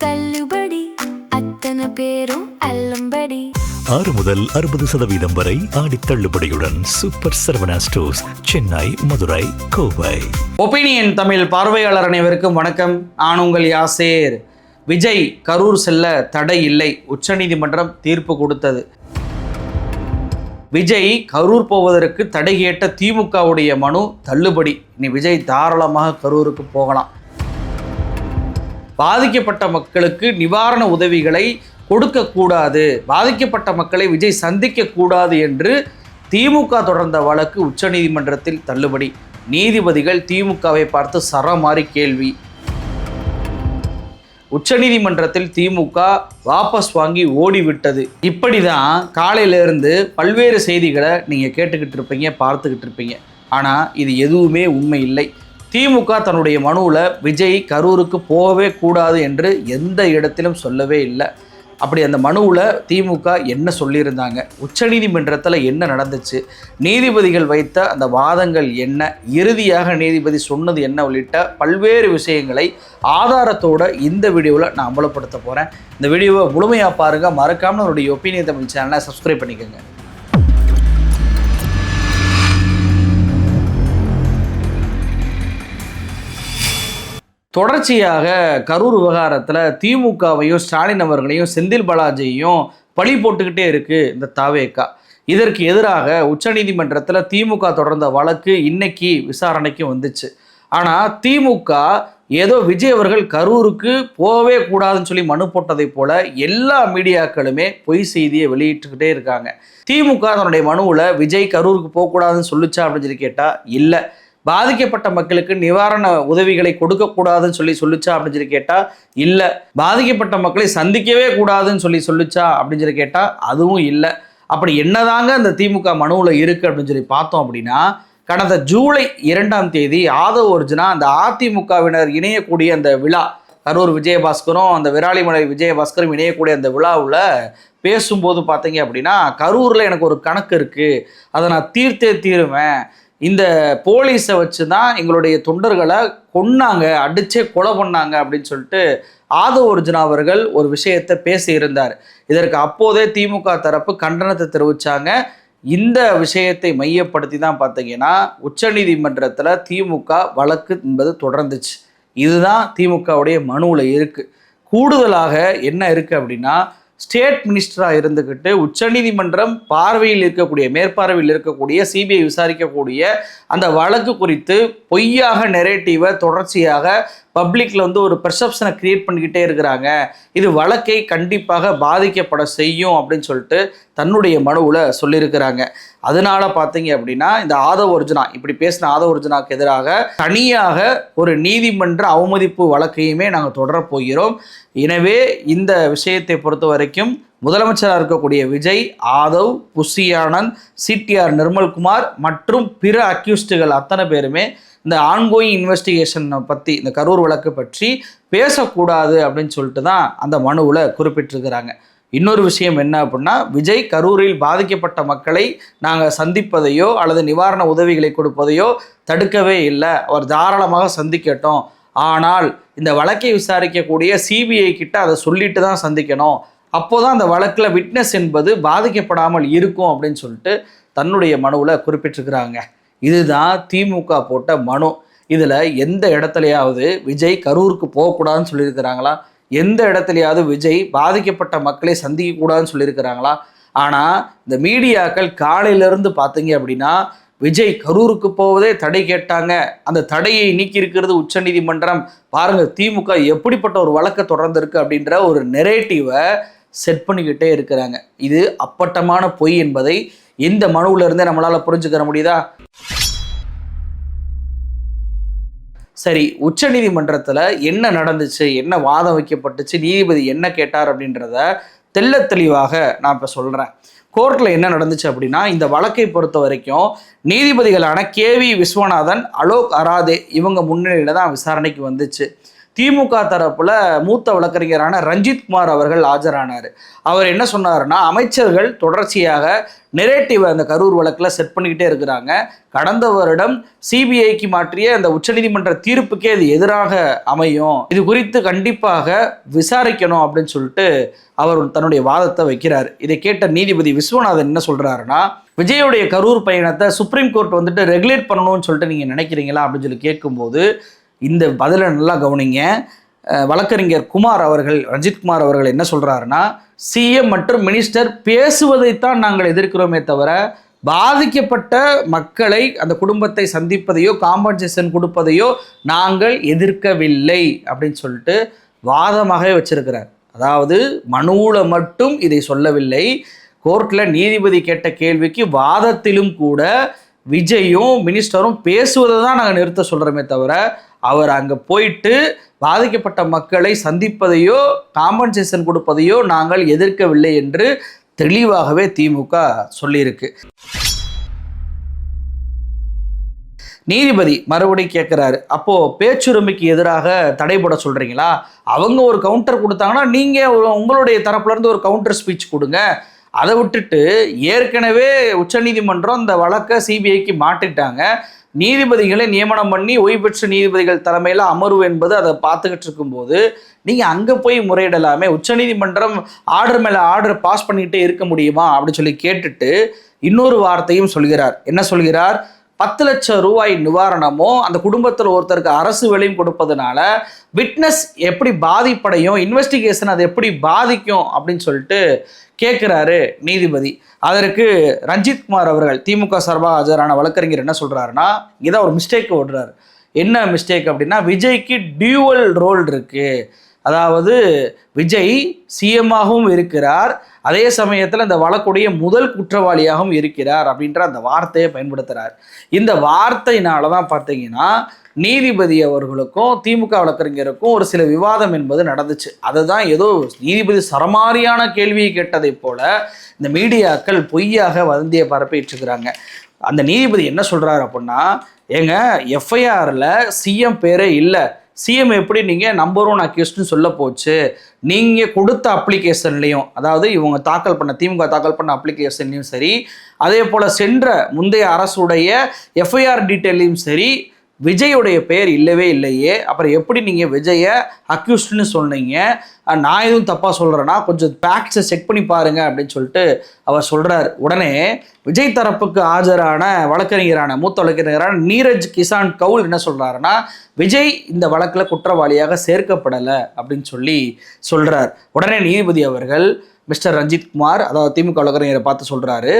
தள்ளுபடி அத்தனை பேரும் அல்லம்படி 6 முதல் 60% வரை ஆடி தள்ளுபடியுடன் super Saravana stores, Chennai, Madurai, Kovai. Opinion Tamil பார்வையாளர் அனைவருக்கும் வணக்கம். நான் உங்கள் யாசேர். விஜய் கரூர் செல்ல தடை இல்லை, உச்சநீதிமன்றம் தீர்ப்பு கொடுத்தது. விஜய் கரூர் போவதற்கு தடை கேட்ட திமுகவுடைய மனு தள்ளுபடி. இனி விஜய் தாராளமாக கரூருக்கு போகலாம். பாதிக்கப்பட்ட மக்களுக்கு நிவாரண உதவிகளை கொடுக்கக்கூடாது, பாதிக்கப்பட்ட மக்களை விஜய் சந்திக்கக்கூடாது என்று திமுக தொடர்ந்த வழக்கு உச்சநீதிமன்றத்தில் தள்ளுபடி. நீதிபதிகள் திமுகவை பார்த்து சரமாரி கேள்வி. உச்சநீதிமன்றத்தில் திமுக வாபஸ் வாங்கி ஓடிவிட்டது. இப்படி தான் காலையிலேருந்து பல்வேறு செய்திகளை நீங்கள் கேட்டுக்கிட்டு இருப்பீங்க, பார்த்துக்கிட்டு இருப்பீங்க. ஆனால் இது எதுவுமே உண்மை இல்லை. திமுக தன்னுடைய மனுவில் விஜய் கரூருக்கு போகவே கூடாது என்று எந்த இடத்திலும் சொல்லவே இல்லை. அப்படி அந்த மனுவில் திமுக என்ன சொல்லியிருந்தாங்க, உச்சநீதிமன்றத்தில் என்ன நடந்துச்சு, நீதிபதிகள் வைத்த அந்த வாதங்கள் என்ன, இறுதியாக நீதிபதி சொன்னது என்ன உள்ளிட்ட பல்வேறு விஷயங்களை ஆதாரத்தோடு இந்த வீடியோவில் நான் அம்பலப்படுத்த போகிறேன். இந்த வீடியோவை முழுமையாக பாருங்கள். மறக்காமல் என்னுடைய ஒப்பீனியன் தமிழ் சேனலை சப்ஸ்கிரைப் பண்ணிக்கோங்க. தொடர்ச்சியாக கரூர் விவகாரத்தில் திமுகவையும் ஸ்டாலின் அவர்களையும் செந்தில் பாலாஜியையும் பழி போட்டுக்கிட்டே இருக்குது இந்த தாவேகா. இதற்கு எதிராக உச்சநீதிமன்றத்தில் திமுக தொடர்ந்த வழக்கு இன்னைக்கு விசாரணைக்கு வந்துச்சு. ஆனால் திமுக ஏதோ விஜய் அவர்கள் கரூருக்கு போகவே கூடாதுன்னு சொல்லி மனு போட்டதை போல எல்லா மீடியாக்களுமே பொய் செய்தியை வெளியிட்டுக்கிட்டே இருக்காங்க. திமுக தன்னுடைய மனுவில் விஜய் கரூருக்கு போகக்கூடாதுன்னு சொல்லிச்சா அப்படின்னு சொல்லி கேட்டால் இல்லை. பாதிக்கப்பட்ட மக்களுக்கு நிவாரண உதவிகளை கொடுக்கக்கூடாதுன்னு சொல்லிச்சா அப்படின்னு சொல்லி கேட்டால் இல்லை. பாதிக்கப்பட்ட மக்களை சந்திக்கவே கூடாதுன்னு சொல்லிச்சா அப்படின்னு சொல்லி கேட்டால் அதுவும் இல்லை. அப்படி என்னதாங்க அந்த திமுக மனுவில் இருக்குது அப்படின்னு சொல்லி பார்த்தோம் அப்படின்னா, கடந்த ஜூலை 2ஆம் தேதி ஆதவ ஒரிஜினா அந்த அதிமுகவினர் இணையக்கூடிய அந்த விழா, கரூர் விஜயபாஸ்கரும் அந்த விராலிமலை விஜயபாஸ்கரும் இணையக்கூடிய அந்த விழாவில் பேசும்போது பார்த்தீங்க அப்படின்னா, கரூரில் எனக்கு ஒரு கணக்கு இருக்குது, அதை நான் தீர்த்தே தீருவேன், இந்த போலீஸை வச்சு தான் எங்களுடைய தொண்டர்களை கொன்னாங்க, அடிச்சே கொலை பண்ணாங்க அப்படின்னு சொல்லிட்டு ஆதவ ஒரிஜினா அவர்கள் ஒரு விஷயத்தை பேசியிருந்தார். இதற்கு அப்போதே திமுக தரப்பு கண்டனத்தை தெரிவித்தாங்க. இந்த விஷயத்தை மையப்படுத்தி தான் பார்த்தீங்கன்னா உச்சநீதிமன்றத்தில் திமுக வழக்கு என்பது தொடர்ந்துச்சு. இதுதான் திமுகவுடைய மனுவில் இருக்குது. கூடுதலாக என்ன இருக்குது அப்படின்னா, ஸ்டேட் மினிஸ்டராக இருந்துக்கிட்டு உச்சநீதிமன்றம் பார்வையில் இருக்கக்கூடிய, மேற்பார்வையில் இருக்கக்கூடிய சிபிஐ விசாரிக்கக்கூடிய அந்த வழக்கு குறித்து பொய்யாக நெரேட்டிவை தொடர்ச்சியாக பப்ளிக்கில் ஒரு பெர்செப்ஷனை கிரியேட் பண்ணிக்கிட்டே இருக்கிறாங்க. இது வழக்கை கண்டிப்பாக பாதிக்கப்பட செய்யும் அப்படின்னு சொல்லிட்டு தன்னுடைய மனுவில் சொல்லியிருக்கிறாங்க. அதனால பார்த்தீங்க அப்படின்னா இந்த ஆதவ ஒரிஜினா, இப்படி பேசின ஆதவ ஒரிஜினாக்கு எதிராக தனியாக ஒரு நீதிமன்ற அவமதிப்பு வழக்கையுமே நாங்கள் தொடரப் போகிறோம். எனவே இந்த விஷயத்தை பொறுத்த வரைக்கும் முதலமைச்சராக இருக்கக்கூடிய விஜய், ஆதவ், புஷி ஆனந்த், சிடிஆர் நிர்மல்குமார் மற்றும் பிற அக்யூஸ்டுகள் அத்தனை பேருமே இந்த ஆன்கோயிங் இன்வெஸ்டிகேஷனை பற்றி, இந்த கரூர் வழக்கு பற்றி பேசக்கூடாது அப்படின்னு சொல்லிட்டு தான் அந்த மனுவில் குறிப்பிட்டிருக்கிறாங்க. இன்னொரு விஷயம் என்ன அப்படின்னா, விஜய் கரூரில் பாதிக்கப்பட்ட மக்களை நாங்கள் சந்திப்பதையோ அல்லது நிவாரண உதவிகளை கொடுப்பதையோ தடுக்கவே இல்லை, அவர் தாராளமாக சந்திக்கட்டும், ஆனால் இந்த வழக்கை விசாரிக்கக்கூடிய சிபிஐ கிட்ட அதை சொல்லிட்டு தான் சந்திக்கணும், அப்போதான் அந்த வழக்கில் விட்னஸ் என்பது பாதிக்கப்படாமல் இருக்கும் அப்படின்னு சொல்லிட்டு தன்னுடைய மனுவில் குறிப்பிட்டிருக்கிறாங்க. இதுதான் திமுக போட்ட மனு. இதில் எந்த இடத்துலையாவது விஜய் கரூருக்கு போகக்கூடாதுன்னு சொல்லியிருக்கிறாங்களா? எந்த இடத்துலையாவது விஜய் பாதிக்கப்பட்ட மக்களை சந்திக்கக்கூடாதுன்னு சொல்லியிருக்கிறாங்களா? ஆனால் இந்த மீடியாக்கள் காலையிலேருந்து பார்த்தீங்க அப்படின்னா விஜய் கரூருக்கு போவதே தடை கேட்டாங்க, அந்த தடையை நீக்கி இருக்கிறது உச்சநீதிமன்றம், பாருங்கள் திமுக எப்படிப்பட்ட ஒரு வழக்கை தொடர்ந்துருக்கு அப்படின்ற ஒரு நெரேட்டிவை செட் பண்ணிக்கிட்டே இருக்கிறாங்க. இது அப்பட்டமான பொய் என்பதை இந்த மனுவில் இருந்தே நம்மளால் புரிஞ்சுக்கிற முடியுதா? சரி, உச்சநீதிமன்றத்தில் என்ன நடந்துச்சு, என்ன வாதம் வைக்கப்பட்டுச்சு, நீதிபதி என்ன கேட்டார் அப்படின்றத தெள்ள தெளிவாக நான் இப்போ சொல்கிறேன். கோர்ட்டில் என்ன நடந்துச்சு அப்படின்னா, இந்த வழக்கை பொறுத்த வரைக்கும் நீதிபதிகளான கேவி விஸ்வநாதன், அலோக் அராதே இவங்க முன்னிலையில் தான் விசாரணைக்கு வந்துச்சு. திமுக தரப்புல மூத்த வழக்கறிஞரான ரஞ்சித்குமார் அவர்கள் ஆஜரானார். அவர் என்ன சொன்னாருன்னா, அமைச்சர்கள் தொடர்ச்சியாக நெரேட்டிவ் அந்த கரூர் வழக்கில் செட் பண்ணிக்கிட்டே இருக்கிறாங்க. கடந்த வருடம் சிபிஐக்கு மாற்றிய அந்த உச்சநீதிமன்ற தீர்ப்புக்கே இது எதிராக அமையும், இது குறித்து கண்டிப்பாக விசாரிக்கணும் அப்படின்னு சொல்லிட்டு அவர் தன்னுடைய வாதத்தை வைக்கிறார். இதை கேட்ட நீதிபதி விஸ்வநாதன் என்ன சொல்றாருன்னா, விஜயுடைய கரூர் பயணத்தை சுப்ரீம் கோர்ட் வந்துட்டு ரெகுலேட் பண்ணணும்னு சொல்லிட்டு நீங்கள் நினைக்கிறீங்களா அப்படின்னு சொல்லி கேட்கும்போது இந்த பதிலை நல்லா கவனிங்க. வழக்கறிஞர் குமார் அவர்கள், ரஞ்சித்குமார் அவர்கள் என்ன சொல்கிறாருன்னா, சிஎம் மற்றும் மினிஸ்டர் பேசுவதைத்தான் நாங்கள் எதிர்க்கிறோமே தவிர பாதிக்கப்பட்ட மக்களை அந்த குடும்பத்தை சந்திப்பதையோ காம்பன்சேஷன் கொடுப்பதையோ நாங்கள் எதிர்க்கவில்லை அப்படின்னு சொல்லிட்டு வாதமாகவே வச்சிருக்கிறார். அதாவது மனுவில் மட்டும் இதை சொல்லவில்லை, கோர்ட்டில் நீதிபதி கேட்ட கேள்விக்கு வாதத்திலும் கூட விஜயும் மினிஸ்டரும் பேசுவதை தான் நாங்கள் நிறுத்த சொல்கிறோமே தவிர அவர் அங்கே போயிட்டு பாதிக்கப்பட்ட மக்களை சந்திப்பதையோ காம்பன்சேஷன் கொடுப்பதையோ நாங்கள் எதிர்க்கவில்லை என்று தெளிவாகவே திமுக சொல்லியிருக்கு. நீதிபதி மறுபடியும் கேட்குறாரு, அப்போது பேச்சுரிமைக்கு எதிராக தடை போட சொல்கிறீங்களா? அவங்க ஒரு கவுண்டர் கொடுத்தாங்கன்னா நீங்கள் உங்களுடைய தரப்புலேருந்து ஒரு கவுண்டர் ஸ்பீச் கொடுங்க. அதை விட்டுட்டு ஏற்கனவே உச்சநீதிமன்றம் இந்த வழக்கை சிபிஐக்கு மாட்டிட்டாங்க, நீதிபதிகளை நியமனம் பண்ணி ஓய்வு பெற்ற நீதிபதிகள் தலைமையில் அமர்வு என்பது அதை பார்த்துக்கிட்டு இருக்கும்போது நீங்கள் அங்கே போய் முறையிடலாமே, உச்சநீதிமன்றம் ஆர்டர் மேலே ஆர்டர் பாஸ் பண்ணிக்கிட்டே இருக்க முடியுமா அப்படின்னு சொல்லி கேட்டுட்டு இன்னொரு வார்த்தையும் சொல்கிறார். என்ன சொல்கிறார்? 10 லட்சம் ரூபாய் நிவாரணமோ அந்த குடும்பத்தில் ஒருத்தருக்கு அரசு வேலையும் கொடுப்பதனால விட்னஸ் எப்படி பாதிப்படையும், இன்வெஸ்டிகேஷன் அது எப்படி பாதிக்கும் அப்படின்னு சொல்லிட்டு கேட்குறாரு நீதிபதி. அதற்கு ரஞ்சித்குமார் அவர்கள் திமுக சார்பாக ஆஜரான வழக்கறிஞர் என்ன சொல்கிறாருன்னா, இதான் ஒரு மிஸ்டேக் ஓடுறாரு. என்ன மிஸ்டேக் அப்படின்னா, விஜய்க்கு டியூவல் ரோல் இருக்குது. அதாவது விஜய் சிஎம்மாகவும் இருக்கிறார், அதே சமயத்தில் இந்த வழக்குடைய முதல் குற்றவாளியாகவும் இருக்கிறார் அப்படின்ற அந்த வார்த்தையை பயன்படுத்துகிறார். இந்த வார்த்தையினால தான் பார்த்தீங்கன்னா நீதிபதி அவர்களுக்கும் திமுக வழக்கறிஞருக்கும் ஒரு சில விவாதம் என்பது நடந்துச்சு. அதுதான் ஏதோ நீதிபதி சரமாரியான கேள்வியை கேட்டதை போல இந்த மீடியாக்கள் பொய்யாக வதந்தியை பரப்பிட்டு இருக்கிறாங்க. அந்த நீதிபதி என்ன சொல்கிறார் அப்படின்னா, ஏங்க எஃப்ஐஆரில் சிஎம் பேரே இல்லை, சிஎம் எப்படி நீங்கள் நம்பர் 1 அக்யூஸ்ட்னு சொல்ல போச்சு? நீங்கள் கொடுத்த அப்ளிகேஷன்லேயும், அதாவது இவங்க தாக்கல் பண்ண திமுக தாக்கல் பண்ண அப்ளிகேஷன்லையும் சரி, அதே போல் சென்ற முந்தைய அரசுடைய எஃப்ஐஆர் டீட்டெயிலையும் சரி விஜயுடைய பெயர் இல்லவே இல்லையே, அப்புறம் எப்படி நீங்கள் விஜயை அக்யூஸ்ட்னு சொன்னீங்க? நான் எதுவும் தப்பாக சொல்கிறேன்னா கொஞ்சம் ஃபேக்ட்ஸை செக் பண்ணி பாருங்க அப்படின்னு சொல்லிட்டு அவர் சொல்கிறார். உடனே விஜய் தரப்புக்கு ஆஜரான வழக்கறிஞரான மூத்த வழக்கறிஞரான நீரஜ் கிசான் கவுல் என்ன சொல்கிறாருன்னா, விஜய் இந்த வழக்கில் குற்றவாளியாக சேர்க்கப்படலை அப்படின்னு சொல்லி சொல்கிறார். உடனே நீதிபதி அவர்கள் மிஸ்டர் ரஞ்சித்குமார், அதாவது திமுக வழக்கறிஞரை பார்த்து சொல்கிறாரு,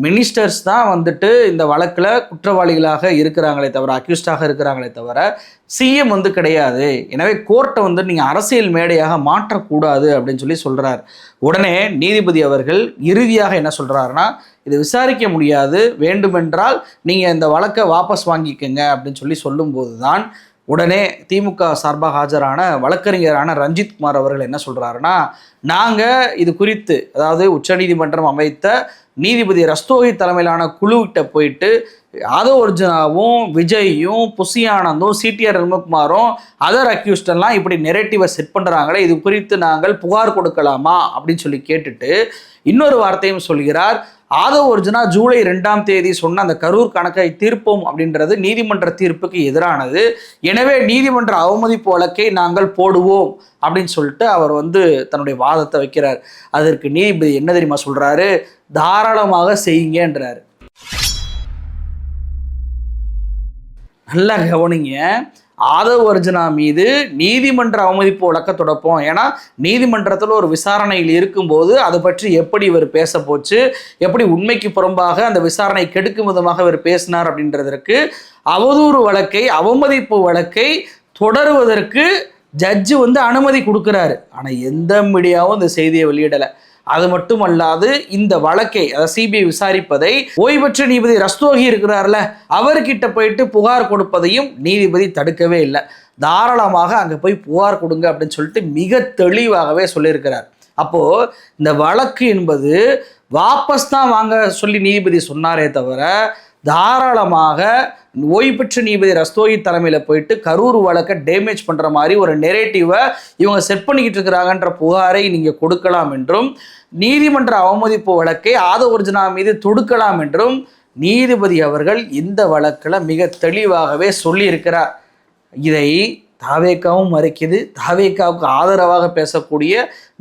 மினிஸ்டர்ஸ் தான் வந்துட்டு இந்த வழக்கில் குற்றவாளிகளாக இருக்கிறாங்களே தவிர, அக்யூஸ்டாக இருக்கிறாங்களே தவிர சிஎம் வந்து கிடையாது. எனவே கோர்ட்டை வந்து நீங்கள் அரசியல் மேடையாக மாற்றக்கூடாது அப்படின்னு சொல்லி சொல்கிறார். உடனே நீதிபதி அவர்கள் இறுதியாக என்ன சொல்கிறாருன்னா, இது விசாரிக்க முடியாது, வேண்டுமென்றால் நீங்கள் இந்த வழக்கை வாபஸ் வாங்கிக்கங்க அப்படின்னு சொல்லி சொல்லும்போது தான் உடனே திமுக சார்பாக ஆஜரான வழக்கறிஞரான ரஞ்சித்குமார் அவர்கள் என்ன சொல்கிறாருன்னா, நாங்கள் இது குறித்து, அதாவது உச்சநீதிமன்றம் அமைத்த நீதிபதி ரஸ்தோகி தலைமையிலான குழுவிட்ட போயிட்டு ஆதவ் அர்ஜுனாவும் விஜயும் புசி ஆனந்தும் சிடிஆர் நிர்மல்குமாரும் அதர் அக்யூஸ்டெல்லாம் இப்படி நெரேட்டிவை செட் பண்ணுறாங்களே, இது குறித்து நாங்கள் புகார் கொடுக்கலாமா அப்படின்னு சொல்லி கேட்டுட்டு இன்னொரு வார்த்தையும் சொல்கிறார். ஆதவ் அர்ஜுனா ஜூலை 2ஆம் தேதி சொன்ன அந்த கரூர் கணக்கை தீர்ப்போம் அப்படின்றது நீதிமன்ற தீர்ப்புக்கு எதிரானது, எனவே நீதிமன்ற அவமதிப்பு வழக்கை நாங்கள் போடுவோம் அப்படின்னு சொல்லிட்டு அவர் வந்து தன்னுடைய வாதத்தை வைக்கிறார். அதற்கு நீதிபதி என்ன தெரியுமா சொல்றாரு? தாராளமாக செய்யுங்கன்றாரு. நல்லா கவனிங்க, ஆதவ் அர்ஜுனா மீது நீதிமன்ற அவமதிப்பு வழக்க தொடப்போம். ஏன்னா நீதிமன்றத்தில் ஒரு விசாரணையில் இருக்கும்போது அதை பற்றி எப்படி இவர் பேச போச்சு, எப்படி உண்மைக்கு புறம்பாக அந்த விசாரணை கெடுக்கும் விதமாக இவர் பேசினார் அப்படின்றதற்கு அவதூறு வழக்கை, அவமதிப்பு வழக்கை தொடருவதற்கு ஜட்ஜு வந்து அனுமதி கொடுக்குறாரு. ஆனால் எந்த மீடியாவும் இந்த செய்தியை வெளியிடலை. அது மட்டுமல்லாது இந்த வழக்கை, அதாவது சிபிஐ விசாரிப்பதை ஓய்வு பெற்ற நீதிபதி ரஸ்தோகி இருக்கிறார்ல, அவர்கிட்ட போயிட்டு புகார் கொடுப்பதையும் நீதிபதி தடுக்கவே இல்லை. தாராளமாக அங்கே போய் புகார் கொடுங்க அப்படின்னு சொல்லிட்டு மிக தெளிவாகவே சொல்லியிருக்கிறார். அப்போது இந்த வழக்கு என்பது வாபஸ் தான் வாங்க சொல்லி நீதிபதி சொன்னாரே தவிர தாராளமாக ஓய்வு பெற்ற நீதிபதி ரஸ்தோகி தலைமையில் போயிட்டு கரூர் வழக்கை டேமேஜ் பண்ணுற மாதிரி ஒரு நெரேட்டிவை இவங்க செட் பண்ணிக்கிட்டு இருக்கிறாங்கன்ற புகாரை நீங்கள் கொடுக்கலாம் என்றும், நீதிமன்ற அவமதிப்பு வழக்கை ஆதவர்ஜுனா மீது தொடுக்கலாம் என்றும் நீதிபதி அவர்கள் இந்த வழக்கில் மிக தெளிவாகவே சொல்லியிருக்கிறார். இதை தாவேக்காவும் மறைக்குது, தாவேக்காவுக்கு ஆதரவாக பேசக்கூடிய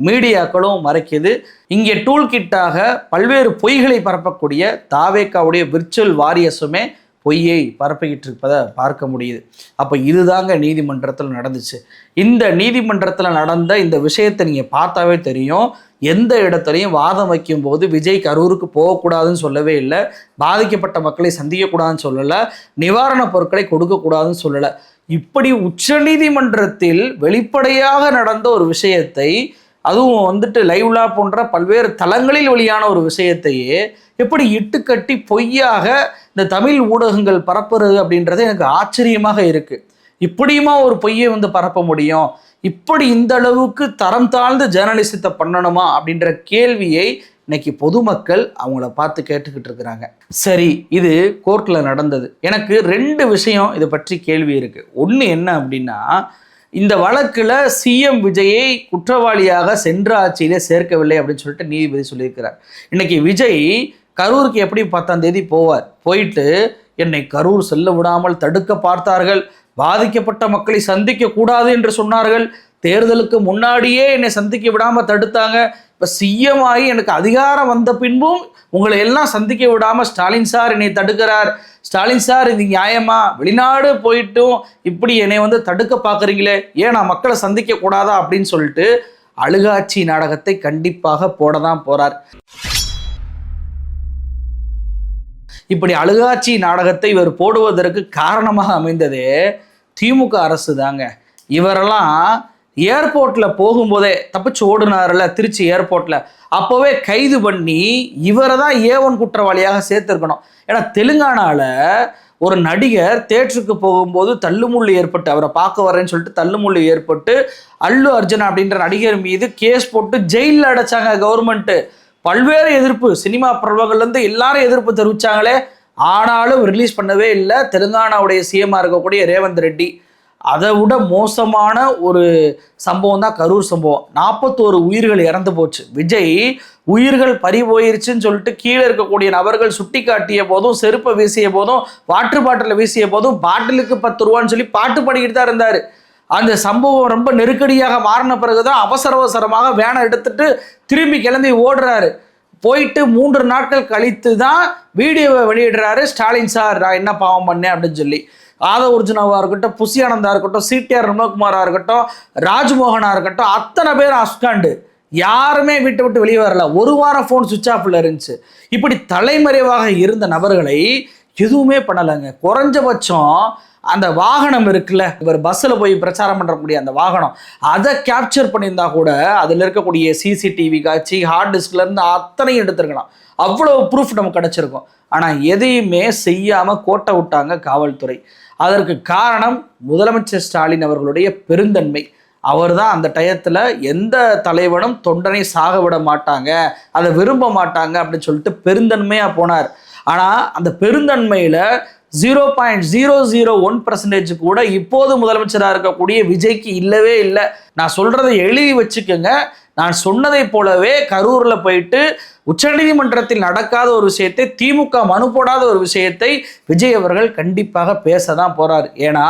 மீடியாக்களும் மறைக்குது. இங்கே டூல் கிட்டாக பல்வேறு பொய்களை பரப்பக்கூடிய தாவேக்காவுடைய விர்ச்சுவல் வாரியஸுமே பொய்யை பரப்பிக்கிட்டு இருப்பதை பார்க்க முடியுது. அப்போ இதுதாங்க நீதிமன்றத்தில் நடந்துச்சு. இந்த நீதிமன்றத்தில் நடந்த இந்த விஷயத்தை நீங்கள் பார்த்தாவே தெரியும். எந்த இடத்துலையும் வாதம் வைக்கும் போது விஜய் கரூருக்கு போகக்கூடாதுன்னு சொல்லவே இல்லை, பாதிக்கப்பட்ட மக்களை சந்திக்கக்கூடாதுன்னு சொல்லலை, நிவாரணப் பொருட்களை கொடுக்கக்கூடாதுன்னு சொல்லலை. இப்படி உச்சநீதிமன்றத்தில் வெளிப்படையாக நடந்த ஒரு விஷயத்தை, அதுவும் லைவ்லா போன்ற பல்வேறு தளங்களில் வெளியான ஒரு விஷயத்தையே எப்படி இட்டுக்கட்டி பொய்யாக இந்த தமிழ் ஊடகங்கள் பரப்புறது அப்படின்றது எனக்கு ஆச்சரியமாக இருக்கு. இப்படியுமா ஒரு பொய்யை பரப்ப முடியும்? இப்படி இந்த அளவுக்கு தரம் தாழ்ந்த ஜேர்னலிசத்தை பண்ணணுமா அப்படின்ற கேள்வியை இன்னைக்கு பொதுமக்கள் அவங்கள பார்த்து கேட்டுக்கிட்டு இருக்கிறாங்க. சரி, இது கோர்ட்டில் நடந்தது. எனக்கு 2 விஷயம் இதை பற்றி கேள்வி இருக்கு. ஒன்று என்ன அப்படின்னா, இந்த வழக்கில் சிஎம் விஜயை குற்றவாளியாக சென்ற ஆட்சியிலே சேர்க்கவில்லை அப்படின்னு சொல்லிட்டு நீதிபதி சொல்லியிருக்கிறார். இன்னைக்கு விஜய் கரூருக்கு எப்படி 10ஆம் தேதி போவார், போயிட்டு என்னை கரூர் செல்ல விடாமல் தடுக்க பார்த்தார்கள், பாதிக்கப்பட்ட மக்களை சந்திக்க கூடாது என்று சொன்னார்கள், தேர்தலுக்கு முன்னாடியே என்னை சந்திக்க விடாமல் தடுத்தாங்க, இப்போ சிஎம் ஆகி எனக்கு அதிகாரம் வந்த பின்பும் உங்களை எல்லாம் சந்திக்க விடாமல் ஸ்டாலின் சார் என்னை தடுக்கிறார், ஸ்டாலின் சார் இது நியாயமா, வெளிநாடு போயிட்டும் இப்படி என்னை தடுக்க பார்க்குறீங்களே, ஏன் நான் மக்களை சந்திக்க கூடாதா அப்படின்னு சொல்லிட்டு அழுகாட்சி நாடகத்தை கண்டிப்பாக போட தான் போறார். இப்படி அழுகாட்சி நாடகத்தை இவர் போடுவதற்கு காரணமாக அமைந்ததே திமுக அரசு தாங்க. இவரெல்லாம் ஏர்போர்ட்டில் போகும்போதே தப்பிச்சு ஓடுனார்ல திருச்சி ஏர்போர்ட்டில், அப்போவே கைது பண்ணி இவரை தான் A1 குற்றவாளியாக சேர்த்துருக்கணும். ஏன்னா தெலுங்கானாவில் ஒரு நடிகர் தேட்டருக்கு போகும்போது தள்ளுமுள்ளு ஏற்பட்டு, அவரை பார்க்க வரேன்னு சொல்லிட்டு தள்ளுமுள்ளு ஏற்பட்டு அல்லு அர்ஜுனா அப்படின்ற நடிகர் மீது கேஸ் போட்டு ஜெயிலில் அடைச்சாங்க கவர்மெண்ட்டு. பல்வேறு எதிர்ப்பு, சினிமா பிரபலங்கள்லேருந்து எல்லாரும் எதிர்ப்பு தெரிவித்தாங்களே, ஆனாலும் ரிலீஸ் பண்ணவே இல்லை தெலுங்கானாவுடைய சிஎம்மாக இருக்கக்கூடிய ரேவந்த் ரெட்டி. அதை விட மோசமான ஒரு சம்பவம் தான் கரூர் சம்பவம். 41 உயிர்கள் இறந்து போச்சு. விஜய் உயிர்கள் பறி போயிருச்சுன்னு சொல்லிட்டு கீழே இருக்கக்கூடிய நபர்கள் சுட்டி காட்டிய போதும், செருப்பை வீசிய போதும், வாட்டர் பாட்டிலில் வீசிய போதும், பாட்டிலுக்கு 10 ரூபான்னு சொல்லி பாட்டு பாடிக்கிட்டு தான் இருந்தார். அந்த சம்பவம் ரொம்ப நெருக்கடியாக மாறின பிறகுதான் அவசரமாக வேனை எடுத்துட்டு திரும்பி கிளம்பி ஓடுறாரு. போயிட்டு 3 நாட்கள் கழித்து தான் வீடியோவை வெளியிடுறாரு. ஸ்டாலின் சார் நான் என்ன பாவம் பண்ணேன் அப்படின்னு சொல்லி. ஆதவர்ஜுனாவாக இருக்கட்டும், புசி ஆனந்தா இருக்கட்டும், சிடிஆர் ரமகுமாராக இருக்கட்டும், ராஜ்மோகனாக இருக்கட்டும், அத்தனை பேர் அஸ்காண்டு, யாருமே வீட்டை விட்டு வெளியே வரல. 1 வாரம் ஃபோன் சுவிட்ச் ஆஃபில் இருந்துச்சு. இப்படி தலைமறைவாக இருந்த நபர்களை எதுவுமே பண்ணலைங்க. குறைஞ்சபட்சம் அந்த வாகனம் இருக்குல்ல, இவர் பஸ்ஸில் போய் பிரச்சாரம் பண்ணக்கூடிய அந்த வாகனம், அதை கேப்சர் பண்ணியிருந்தா கூட அதில் இருக்கக்கூடிய சிசிடிவி காட்சி, ஹார்ட் டிஸ்க்லேருந்து அத்தனையும் எடுத்துருக்கலாம். அவ்வளோ ப்ரூஃப் நமக்கு கிடச்சிருக்கும். ஆனால் எதையுமே செய்யாமல் கோட்டை விட்டாங்க காவல்துறை. அதற்கு காரணம் முதலமைச்சர் ஸ்டாலின் அவர்களுடைய பெருந்தன்மை. அவர் தான் அந்த டயத்தில் எந்த தலைவனும் தொண்டனை சாக விட மாட்டாங்க, அதை விரும்ப மாட்டாங்க அப்படின்னு சொல்லிட்டு பெருந்தன்மையாக போனார். ஆனால் அந்த பெருந்தன்மையில் 0.001% கூட இப்போது முதலமைச்சராக இருக்கக்கூடிய விஜய்க்கு இல்லவே இல்லை. நான் சொல்றதை எழுதி வச்சுக்கோங்க. நான் சொன்னதை போலவே கரூரில் போயிட்டு உச்சநீதிமன்றத்தில் நடக்காத ஒரு விஷயத்தை, திமுக மனு போடாத ஒரு விஷயத்தை விஜய் அவர்கள் கண்டிப்பாக பேச தான் போறார். ஏன்னா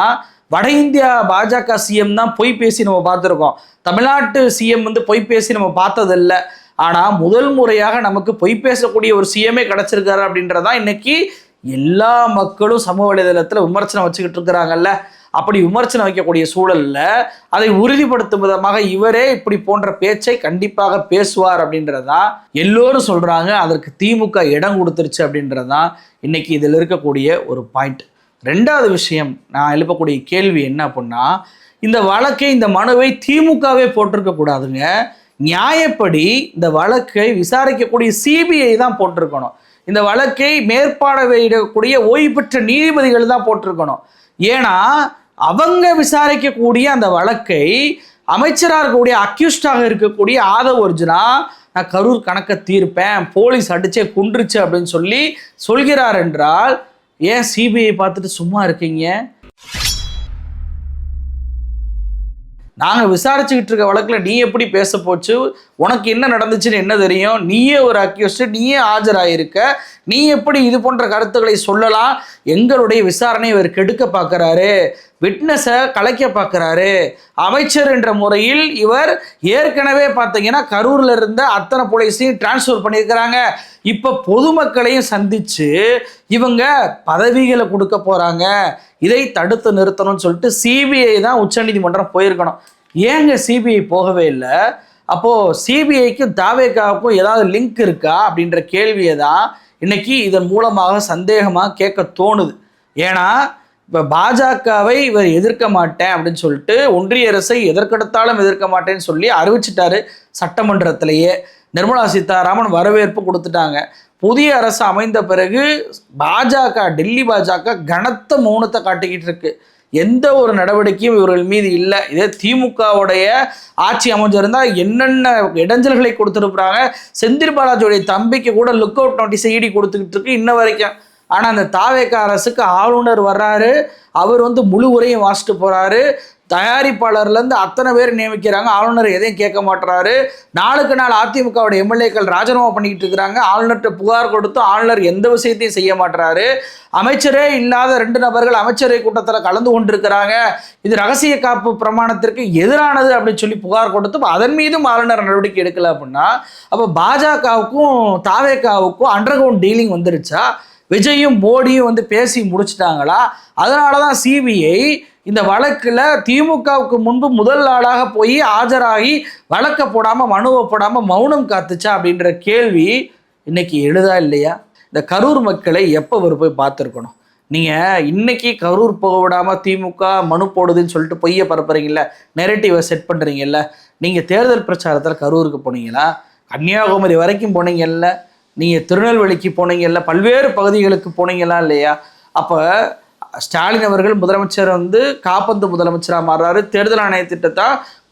வட இந்தியா பாஜக சிஎம் தான் பொய் பேசி நம்ம பார்த்துருக்கோம். தமிழ்நாட்டு சிஎம் பொய் பேசி நம்ம பார்த்ததில்லை. ஆனால் முதல் முறையாக நமக்கு பொய் பேசக்கூடிய ஒரு சிஎம்ஏ கிடைச்சிருக்காரு அப்படின்றதான் இன்னைக்கு எல்லா மக்களும் சமூக வலைதளத்தில் விமர்சனம் வச்சுக்கிட்டு இருக்கிறாங்கல்ல. அப்படி விமர்சனம் வைக்கக்கூடிய சூழலில் அதை உறுதிப்படுத்தும் விதமாக இவரே இப்படி போன்ற பேச்சை கண்டிப்பாக பேசுவார் அப்படின்றதான் எல்லோரும் சொல்கிறாங்க. அதற்கு திமுக இடம் கொடுத்துருச்சு அப்படின்றதான் இன்னைக்கு இதில் இருக்கக்கூடிய ஒரு பாயிண்ட். 2வது விஷயம், நான் எழுப்பக்கூடிய கேள்வி என்ன அப்படின்னா, இந்த வழக்கை, இந்த மனுவை திமுகவே போட்டிருக்க கூடாதுங்க. நியாயப்படி இந்த வழக்கை விசாரிக்கக்கூடிய சிபிஐ தான் போட்டிருக்கணும். இந்த வழக்கை மேற்பார்வையிடக்கூடிய ஓய்வு பெற்ற நீதிபதிகள் தான் போட்டிருக்கணும். ஏன்னா அவங்க விசாரிக்கக்கூடிய அந்த வழக்கை அமைச்சராக இருக்கக்கூடிய அக்யூஸ்டாக இருக்கக்கூடிய ஆதவர்ஜுனா நான் கரூர் கணக்கை தீர்ப்பேன், போலீஸ் அடிச்சே குன்றுச்சு அப்படின்னு சொல்கிறார் என்றால் ஏன் சிபிஐ பார்த்துட்டு சும்மா இருக்கீங்க? நாங்கள் விசாரிச்சுக்கிட்டு இருக்க வழக்கில் நீ எப்படி பேச போச்சு, உனக்கு என்ன நடந்துச்சுன்னு என்ன தெரியும்? நீயே ஒரு அக்யூஸ்டு, நீயே ஆஜராயிருக்க, நீ எப்படி இது போன்ற கருத்துக்களை சொல்லலாம்? எங்களுடைய விசாரணை இவர் கெடுக்க பார்க்குறாரு, விட்னஸை கலைக்க பார்க்குறாரு. அமைச்சர் என்ற முறையில் இவர் ஏற்கனவே பார்த்தீங்கன்னா கரூரில் இருந்த அத்தனை போலீஸையும் டிரான்ஸ்ஃபர் பண்ணியிருக்கிறாங்க. இப்போ பொதுமக்களையும் சந்தித்து இவங்க பதவிகளை கொடுக்க போகிறாங்க, இதை தடுத்து நிறுத்தணும்னு சொல்லிட்டு சிபிஐ தான் உச்சநீதிமன்றம் போயிருக்கணும். ஏங்க சிபிஐ போகவே இல்லை? அப்போது சிபிஐக்கும் தாவேகாவுக்கும் ஏதாவது லிங்க் இருக்கா அப்படின்ற கேள்வியை தான் இன்னைக்கு இதன் மூலமாக சந்தேகமாக கேட்க தோணுது. ஏன்னா இப்போ பாஜகவை இவர் எதிர்க்க மாட்டேன் அப்படின்னு சொல்லிட்டு ஒன்றிய அரசை எதற்கெடுத்தாலும் எதிர்க்க மாட்டேன்னு சொல்லி அறிவிச்சிட்டாரு சட்டமன்றத்திலேயே. நிர்மலா சீதாராமன் வரவேற்பு கொடுத்துட்டாங்க. புதிய அரசு அமைந்த பிறகு பாஜக, டெல்லி பாஜக கனத்த மௌனத்தை காட்டிக்கிட்டு இருக்கு. எந்த ஒரு நடவடிக்கையும் இவர்கள் மீது இல்லை. இதே திமுகவுடைய ஆட்சி அமைஞ்சிருந்தால் என்னென்ன இடைஞ்சல்களை கொடுத்துருக்குறாங்க. செந்தில் பாலாஜியுடைய தம்பிக்கு கூட லுக் அவுட் நோட்டீஸை ஈடி கொடுத்துக்கிட்டு இருக்கு இன்ன வரைக்கும். ஆனால் அந்த தாவேக அரசுக்கு ஆளுநர் வர்றாரு, அவர் முழு உரையும் வாசிட்டு போகிறாரு, தயாரிப்பாளர்லேருந்து அத்தனை பேர் நியமிக்கிறாங்க, ஆளுநர் எதையும் கேட்க மாட்டுறாரு. நாளுக்கு நாள் அதிமுகவுடைய எம்எல்ஏக்கள் ராஜினாமா பண்ணிக்கிட்டு இருக்கிறாங்க. ஆளுநர்கிட்ட புகார் கொடுத்து ஆளுநர் எந்த விஷயத்தையும் செய்ய மாட்டுறாரு. அமைச்சரே இல்லாத 2 நபர்கள் அமைச்சரை கூட்டத்தில் கலந்து கொண்டிருக்கிறாங்க, இது ரகசிய காப்பு பிரமாணத்திற்கு எதிரானது அப்படின்னு சொல்லி புகார் கொடுத்து அதன் மீதும் ஆளுநர் நடவடிக்கை எடுக்கல அப்படின்னா அப்போ பாஜகவுக்கும் தாவேகாவுக்கும் அண்டர்கிரவுண்ட் டீலிங் வந்துருச்சா? விஜயும் மோடியும் பேசி முடிச்சிட்டாங்களா? அதனால தான் சிபிஐ இந்த வழக்கில் திமுகவுக்கு முன்பு முதல் நாளாக போய் ஆஜராகி வழக்க போடாமல் மனுவை போடாமல் மௌனம் காத்துச்சா அப்படின்ற கேள்வி இன்னைக்கு எழுதா இல்லையா? இந்த கரூர் மக்களை எப்போ அவர் போய் பார்த்துருக்கணும்? நீங்கள் இன்னைக்கு கரூர் போக விடாமல் திமுக மனு போடுதுன்னு சொல்லிட்டு பொய்யை பரப்புறீங்கல்ல, நெரேட்டிவை செட் பண்ணுறீங்கல்ல. நீங்கள் தேர்தல் பிரச்சாரத்தில் கரூருக்கு போனீங்களா? கன்னியாகுமரி வரைக்கும் போனீங்கல்ல, நீங்கள் திருநெல்வேலிக்கு போனீங்கல்ல, பல்வேறு பகுதிகளுக்கு போனீங்களா இல்லையா? அப்போ ஸ்டாலின் அவர்கள் முதலமைச்சர் காப்பந்து முதலமைச்சராக மாறுறாரு. தேர்தல் ஆணைய திட்டத்தை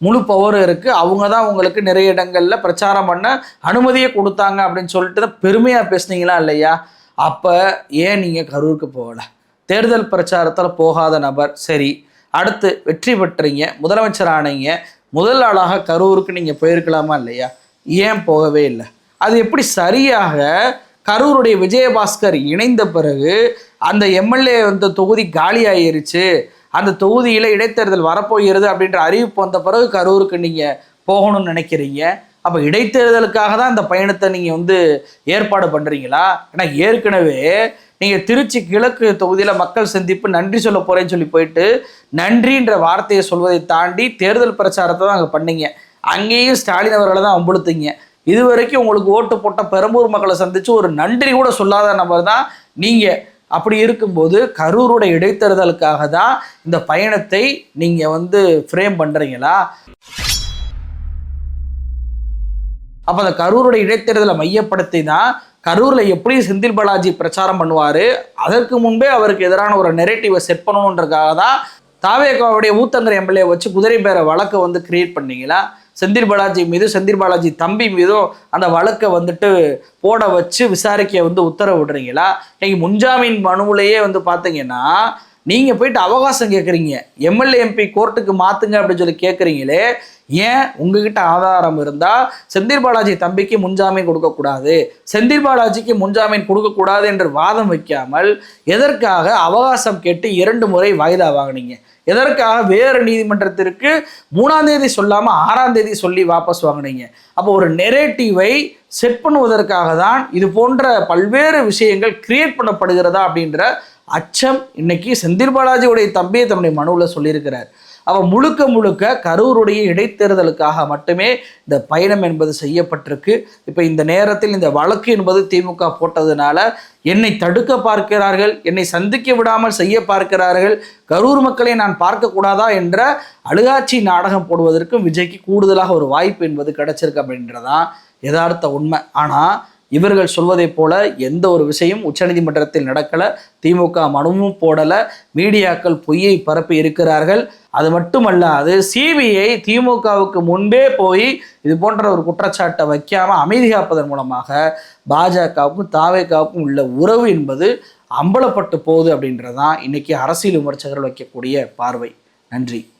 முழு பவர் இருக்குது, அவங்க தான் உங்களுக்கு நிறைய இடங்களில் பிரச்சாரம் பண்ண அனுமதியை கொடுத்தாங்க அப்படின்னு சொல்லிட்டு தான் பெருமையாக பேசுனீங்களா இல்லையா? அப்போ ஏன் நீங்கள் கரூருக்கு போகலை? தேர்தல் பிரச்சாரத்தில் போகாத நபர் சரி, அடுத்து வெற்றி பெற்றீங்க, முதலமைச்சர் ஆனீங்க, முதல் ஆளாக கரூருக்கு நீங்கள் போயிருக்கலாமா இல்லையா? ஏன் போகவே இல்லை? அது எப்படி சரியாக கரூருடைய விஜயபாஸ்கர் இணைந்த பிறகு அந்த எம்எல்ஏ தொகுதி காலி ஆயிருச்சு, அந்த தொகுதியில் இடைத்தேர்தல் வரப்போகிறது அப்படின்ற அறிவிப்பு வந்த பிறகு கரூருக்கு நீங்கள் போகணும்னு நினைக்கிறீங்க? அப்போ இடைத்தேர்தலுக்காக தான் இந்த பயணத்தை நீங்கள் ஏற்பாடு பண்ணுறீங்களா? ஏன்னா ஏற்கனவே நீங்கள் திருச்சி கிழக்கு தொகுதியில் மக்கள் சந்திப்பு நன்றி சொல்ல போகிறேன்னு சொல்லி போயிட்டு நன்றின்ற வார்த்தையை சொல்வதை தாண்டி தேர்தல் பிரச்சாரத்தை தான் அங்கே பண்ணீங்க. அங்கேயும் ஸ்டாலின் அவர்களை தான் அம்புழுத்தீங்க. இது வரைக்கும் உங்களுக்கு ஓட்டு போட்ட பெரம்பூர் மக்களை சந்தித்து ஒரு நன்றி கூட சொல்லாத நபர் தான் நீங்கள். அப்படி இருக்கும்போது கரூருடைய இடைத்தேர்தலுக்காக தான் இந்த பயணத்தை நீங்கள் ஃப்ரேம் பண்ணுறீங்களா? அப்போ அந்த கரூருடைய இடைத்தேர்தலை மையப்படுத்தி தான் கரூரில் எப்படி செந்தில் பாலாஜி பிரச்சாரம் பண்ணுவார், அதற்கு முன்பே அவருக்கு எதிரான ஒரு நெரேட்டிவை செட் பண்ணணுன்றதுக்காக தான் தாவேகாவுடைய ஊத்தங்கரை எம்எல்ஏ வச்சு குதிரை பேர வழக்கை கிரியேட் பண்ணீங்களா? செந்தில் பாலாஜி மீது, செந்தில் பாலாஜி தம்பி மீதும் அந்த வழக்கை போட வச்சு விசாரிக்க உத்தரவு விடுறீங்களா? நீங்கள் முன்ஜாமீன் மனுவிலேயே பார்த்தீங்கன்னா நீங்கள் போயிட்டு அவகாசம் கேட்குறீங்க, எம்எல்ஏ எம்பி கோர்ட்டுக்கு மாற்றுங்க அப்படின்னு சொல்லி கேட்குறீங்களே. ஏன் உங்ககிட்ட ஆதாரம் இருந்தால் செந்தில் பாலாஜி தம்பிக்கு முன்ஜாமீன் கொடுக்கக்கூடாது, செந்தில் பாலாஜிக்கு முன்ஜாமீன் கொடுக்கக்கூடாது என்று வாதம் வைக்காமல் எதற்காக அவகாசம் கேட்டு 2 முறை வாய்தா வாங்கினீங்க? எதற்காக வேறு நீதிமன்றத்திற்கு 3ஆம் தேதி சொல்லாமல் 6ஆம் தேதி சொல்லி வாபஸ் வாங்கினீங்க? அப்போ ஒரு நெரேட்டிவை செட் பண்ணுவதற்காக தான் இது போன்ற பல்வேறு விஷயங்கள் கிரியேட் பண்ணப்படுகிறதா அப்படின்ற அச்சம் இன்னைக்கு செந்தில் பாலாஜியுடைய தம்பியை தன்னுடைய மனுவில் சொல்லியிருக்கிறார். அவ முழுக்க முழுக்க கரூருடைய இடைத்தேர்தலுக்காக மட்டுமே இந்த பயணம் என்பது செய்யப்பட்டிருக்கு. இப்போ இந்த நேரத்தில் இந்த வழக்கு என்பது திமுக போட்டதுனால என்னை தடுக்க பார்க்கிறார்கள், என்னை சந்திக்க விடாமல் செய்ய பார்க்கிறார்கள், கரூர் மக்களை நான் பார்க்கக்கூடாதா என்ற அழுகாட்சி நாடகம் போடுவதற்கும் விஜய்க்கு கூடுதலாக ஒரு வாய்ப்பு என்பது கிடைச்சிருக்கு அப்படின்றதான் யதார்த்த உண்மை. ஆனால் இவர்கள் சொல்வதை போல எந்த ஒரு விஷயம் உச்சநீதிமன்றத்தில் நடக்கலை, திமுக மனுவும் போடலை, மீடியாக்கள் பொய்யை பரப்பி இருக்கிறார்கள். அது மட்டுமல்லாது சிபிஐ திமுகவுக்கு முன்பே போய் இது போன்ற ஒரு குற்றச்சாட்டை வைக்காமல் அமைதி காப்பதன் மூலமாக பாஜகவுக்கும் தாவேகாவுக்கும் உள்ள உறவு என்பது அம்பலப்பட்டு போகுது அப்படின்றதான் இன்னைக்கு அரசியல் விமர்சகர்கள் வைக்கக்கூடிய பார்வை. நன்றி.